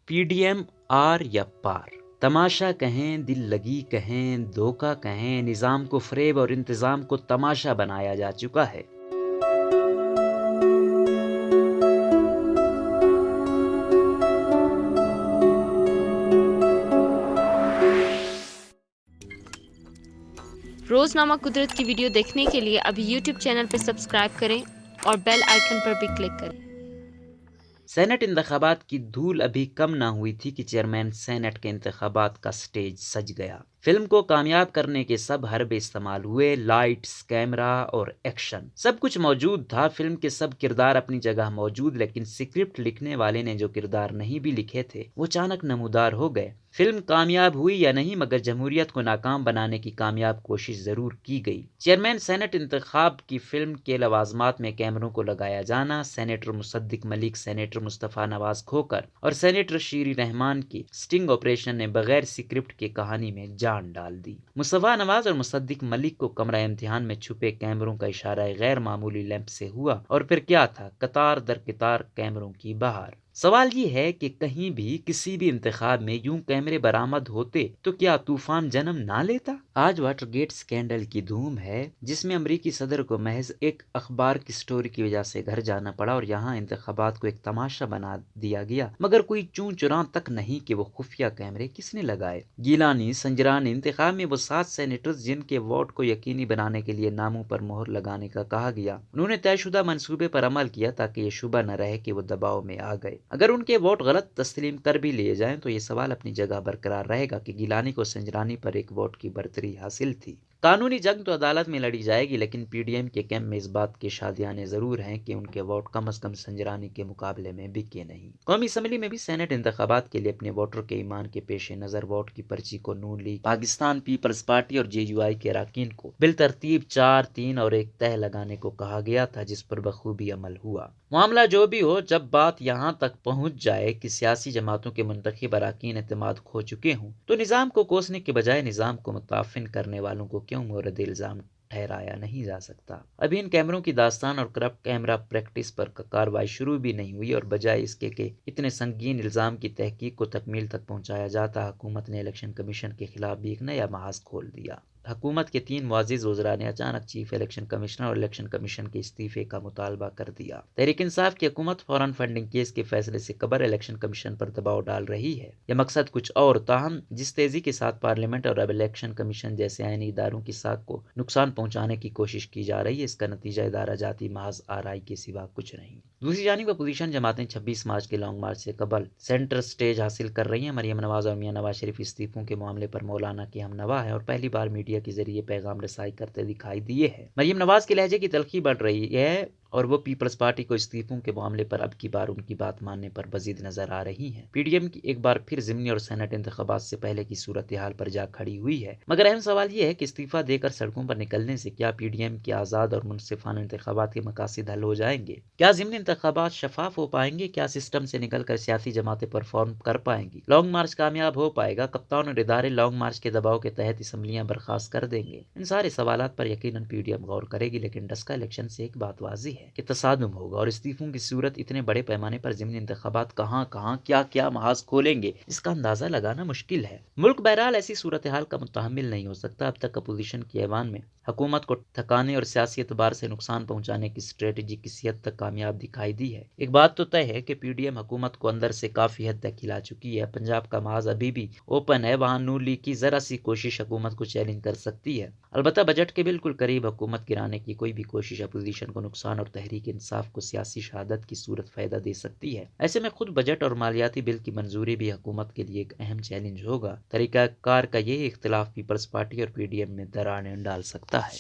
P D M R یا پار، تماشا کہیں، دل لگی کہیں، دھوکہ کہیں، نظام کو فریب اور انتظام کو تماشا بنایا جا چکا ہے۔ روزنامہ قدرت کی ویڈیو دیکھنے کے لیے ابھی یوٹیوب چینل پر سبسکرائب کریں اور بیل آئیکن پر بھی کلک کریں۔ سینٹ انتخابات کی دھول ابھی کم نہ ہوئی تھی کہ چیئرمین سینٹ کے انتخابات کا سٹیج سج گیا۔ فلم کو کامیاب کرنے کے سب حربے استعمال ہوئے، لائٹس، کیمرہ اور ایکشن، سب کچھ موجود تھا۔ فلم کے سب کردار اپنی جگہ موجود، لیکن سکرپٹ لکھنے والے نے جو کردار نہیں بھی لکھے تھے وہ اچانک نمودار ہو گئے۔ فلم کامیاب ہوئی یا نہیں، مگر جمہوریت کو ناکام بنانے کی کامیاب کوشش ضرور کی گئی۔ چیئرمین سینٹ انتخاب کی فلم کے لوازمات میں کیمروں کو لگایا جانا، سینیٹر مصدق ملک، سینیٹر مصطفیٰ نواز کھوکر اور سینیٹر شیری رحمان کی سٹنگ آپریشن نے بغیر سکرپٹ کے کہانی میں جان ڈال دی۔ مصطفیٰ نواز اور مصدق ملک کو کمرہ امتحان میں چھپے کیمروں کا اشارہ غیر معمولی لیمپ سے ہوا، اور پھر کیا تھا، قطار در قطار کیمروں کی بہار۔ سوال یہ ہے کہ کہیں بھی کسی بھی انتخاب میں یوں کیمرے برآمد ہوتے تو کیا طوفان جنم نہ لیتا؟ آج واٹر گیٹ سکینڈل کی دھوم ہے، جس میں امریکی صدر کو محض ایک اخبار کی سٹوری کی وجہ سے گھر جانا پڑا، اور یہاں انتخابات کو ایک تماشا بنا دیا گیا، مگر کوئی چوں چراں تک نہیں کہ وہ خفیہ کیمرے کس نے لگائے۔ گیلانی، سنجرانی، انتخاب میں وہ 7 سینیٹرز جن کے ووٹ کو یقینی بنانے کے لیے ناموں پر مہر لگانے کا کہا گیا، انہوں نے طے شدہ منصوبے پر عمل کیا تاکہ یہ شبہ نہ رہے کہ وہ دباؤ میں آ گئے۔ اگر ان کے ووٹ غلط تسلیم کر بھی لیے جائیں تو یہ سوال اپنی جگہ برقرار رہے گا کہ گیلانی کو سنجرانی پر ایک ووٹ کی برتری حاصل تھی۔ قانونی جنگ تو عدالت میں لڑی جائے گی، لیکن پی ڈی ایم کے کیمپ میں اس بات کے شادیانے ضرور ہیں کہ ان کے ووٹ کم از کم سنجرانی کے مقابلے میں بکے نہیں۔ قومی اسمبلی میں بھی سینٹ انتخابات کے لیے اپنے ووٹر کے ایمان کے پیش نظر ووٹ کی پرچی کو نون لیگ، پاکستان پیپلز پارٹی اور جے یو آئی کے اراکین کو بالترتیب 4، 3 اور 1 تہہ لگانے کو کہا گیا تھا، جس پر بخوبی عمل ہوا۔ معاملہ جو بھی ہو، جب بات یہاں تک پہنچ جائے کہ سیاسی جماعتوں کے منتخب اراکین اعتماد کھو چکے ہوں تو نظام کو کوسنے کے بجائے نظام کو متعفن کرنے والوں کو کیوں مورد الزام ٹھہرایا نہیں جا سکتا؟ ابھی ان کیمروں کی داستان اور کرپٹ کیمرہ پریکٹس پر کارروائی شروع بھی نہیں ہوئی، اور بجائے اس کے کہ اتنے سنگین الزام کی تحقیق کو تکمیل تک پہنچایا جاتا، حکومت نے الیکشن کمیشن کے خلاف بھی ایک نیا محاذ کھول دیا۔ حکومت کے 3 معزز وزراء نے اچانک چیف الیکشن کمشنر اور الیکشن کمیشن کے استعفے کا مطالبہ کر دیا۔ تحریک انصاف کی حکومت فوراً فنڈنگ کیس کے فیصلے سے قبل الیکشن کمیشن پر دباؤ ڈال رہی ہے۔ یہ مقصد کچھ اور، تاہم جس تیزی کے ساتھ پارلیمنٹ اور اب الیکشن کمیشن جیسے آئینی اداروں کی ساکھ کو نقصان پہنچانے کی کوشش کی جا رہی ہے، اس کا نتیجہ ادارہ جاتی محض آرائی کے سوا کچھ نہیں۔ دوسری جانب اپوزیشن جماعتیں 26 مارچ کے لانگ مارچ سے قبل سینٹر سٹیج حاصل کر رہی ہیں۔ مریم نواز اور میاں نواز شریف استعفوں کے معاملے پر مولانا کے ہم نوا ہیں اور پہلی بار میڈیا کے ذریعے پیغام رسائی کرتے دکھائی دیے ہیں۔ مریم نواز کے لہجے کی تلخی بڑھ رہی ہے اور وہ پیپلز پارٹی کو استعفوں کے معاملے پر اب کی بار ان کی بات ماننے پر بزید نظر آ رہی ہیں۔ پی ڈی ایم کی ایک بار پھر ضمنی اور سینٹ انتخابات سے پہلے کی صورتحال پر جا کھڑی ہوئی ہے، مگر اہم سوال یہ ہے کہ استعفیٰ دے کر سڑکوں پر نکلنے سے کیا پی ڈی ایم کے آزاد اور منصفانہ انتخابات کے مقاصد حل ہو جائیں گے؟ کیا ضمنی انتخابات شفاف ہو پائیں گے؟ کیا سسٹم سے نکل کر سیاسی جماعتیں پرفارم کر پائیں گی؟ لانگ مارچ کامیاب ہو پائے گا؟ کپتان اور ادارے لانگ مارچ کے دباؤ کے تحت اسمبلیاں برخاست کر دیں گے؟ ان سارے سوالات پر یقیناً پی ڈی ایم غور کرے گی، لیکن ڈسکا الیکشن سے ایک بات واضح ہے کہ تصادم ہوگا، اور استعفوں کی صورت اتنے بڑے پیمانے پر ضمنی انتخابات کہاں کیا محاذ کھولیں گے، اس کا اندازہ لگانا مشکل ہے۔ ملک بہرحال ایسی صورتحال کا متحمل نہیں ہو سکتا۔ اب تک اپوزیشن کی ایوان میں حکومت کو تھکانے اور سیاسی اعتبار سے نقصان پہنچانے کی اسٹریٹجی کسی حد تک کامیاب دکھائی دی ہے۔ ایک بات تو طے ہے کہ پی ڈی ایم حکومت کو اندر سے کافی حد تک ہلا چکی ہے۔ پنجاب کا محاذ ابھی بھی اوپن ہے، وہاں نون لیگ کی ذرا سی کوشش حکومت کو چیلنج کر سکتی ہے۔ البتہ بجٹ کے بالکل قریب حکومت گرانے کی کوئی بھی کوشش اپوزیشن کو نقصان اور تحریک انصاف کو سیاسی شہادت کی صورت فائدہ دے سکتی ہے۔ ایسے میں خود بجٹ اور مالیاتی بل کی منظوری بھی حکومت کے لیے ایک اہم چیلنج ہوگا۔ طریقہ کار کا یہ اختلاف پیپلز پارٹی اور پی ڈی ایم میں دراڑیں ڈال سکتا ہے۔